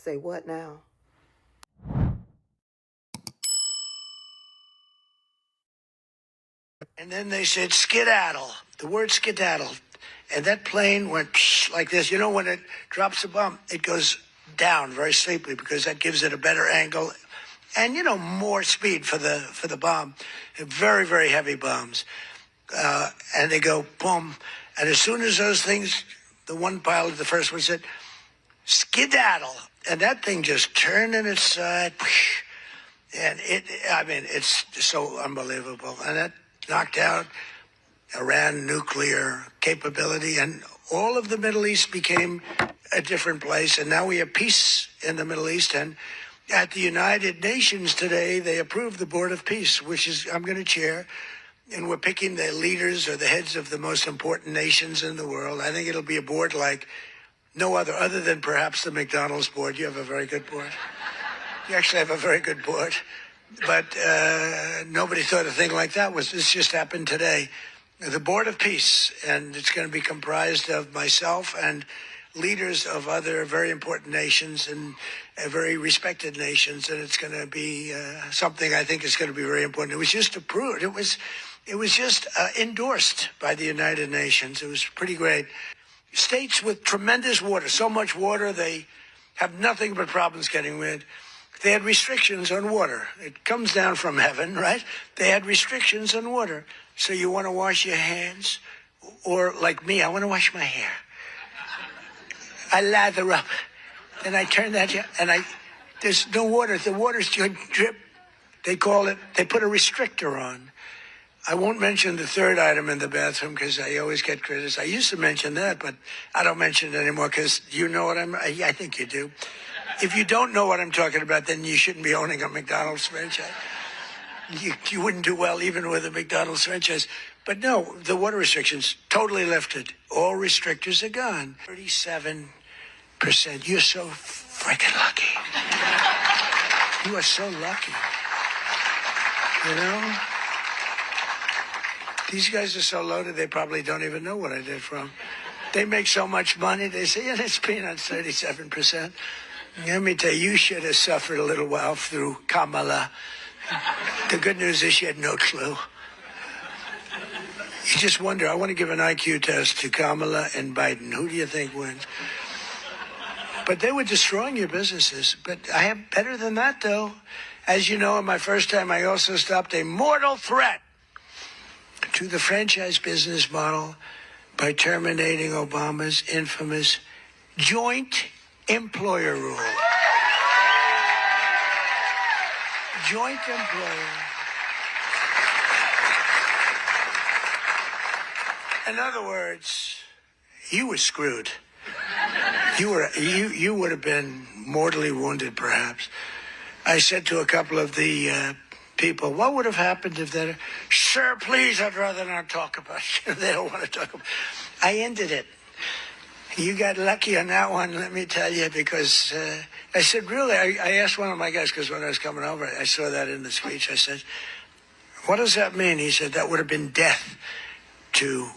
Say what now? And then they said skedaddle, the word skedaddle. And that plane went like this. You know, when it drops a bomb, it goes down very sleepily because that gives it a better angle and, you know, more speed for the bomb. Very, very heavy bombs. And they go boom. And as soon as those things, the one pilot, the first one said, skedaddle. And that thing just turned in its side. And it's so unbelievable. And that knocked out Iran nuclear capability, and all of the Middle East became a different place. And now we have peace in the Middle East. And at the United Nations today, they approved the Board of Peace, which is I'm going to chair. And we're picking the leaders or the heads of the most important nations in the world. I think it'll be a board like no other than perhaps the McDonald's board. You have a very good board. You actually have a very good board. But nobody thought a thing like that this just happened today. The Board of Peace, and it's going to be comprised of myself and leaders of other very important nations and very respected nations, and it's going to be something I think is going to be very important. It was just approved. It was just endorsed by the United Nations. It was pretty great. States with tremendous water, so much water they have nothing but problems getting rid. They had restrictions on water. It comes down from heaven, right? They had restrictions on water. So you want to wash your hands, or like me, I want to wash my hair. I lather up, and I turn that, and there's no water. The water's going to drip. They put a restrictor on. I won't mention the third item in the bathroom because I always get criticized. I used to mention that, but I don't mention it anymore because you know what I think you do. If you don't know what I'm talking about, then you shouldn't be owning a McDonald's franchise. You wouldn't do well even with a McDonald's franchise. But no, the water restrictions totally lifted. All restrictors are gone. 37%. You're so freaking lucky. You are so lucky. You know? These guys are so loaded, they probably don't even know what I did from. They make so much money, they say, yeah, it's peanuts, 37%. Let me tell you, you should have suffered a little while through Kamala. The good news is she had no clue. You just wonder, I want to give an IQ test to Kamala and Biden. Who do you think wins? But they were destroying your businesses. But I have better than that, though. As you know, in my first time, I also stopped a mortal threat to the franchise business model by terminating Obama's infamous joint employer rule. Joint employer. In other words, you were screwed. You would have been mortally wounded, perhaps. I said to a couple of the people, what would have happened if they... Sir, please, I'd rather not talk about it. They don't want to talk about it. I ended it. You got lucky on that one, let me tell you, because I said, really, I asked one of my guys, because when I was coming over, I saw that in the speech. I said, what does that mean? He said, that would have been death to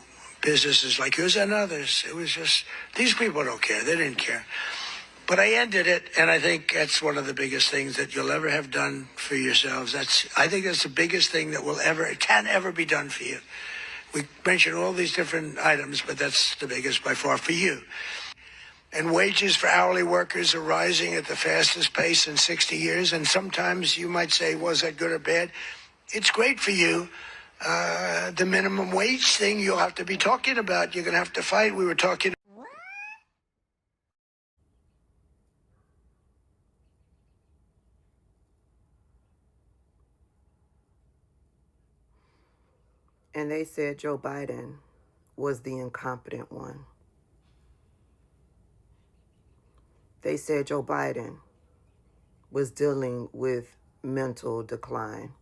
businesses like yours and others. It was just, these people don't care. They didn't care. But I ended it, and I think that's one of the biggest things that you'll ever have done for yourselves. I think that's the biggest thing that can ever be done for you. We mentioned all these different items, but that's the biggest by far for you. And wages for hourly workers are rising at the fastest pace in 60 years. And sometimes you might say, was that good or bad? It's great for you. The minimum wage thing you'll have to be talking about. You're going to have to fight. We were talking. And they said Joe Biden was the incompetent one. They said Joe Biden was dealing with mental decline.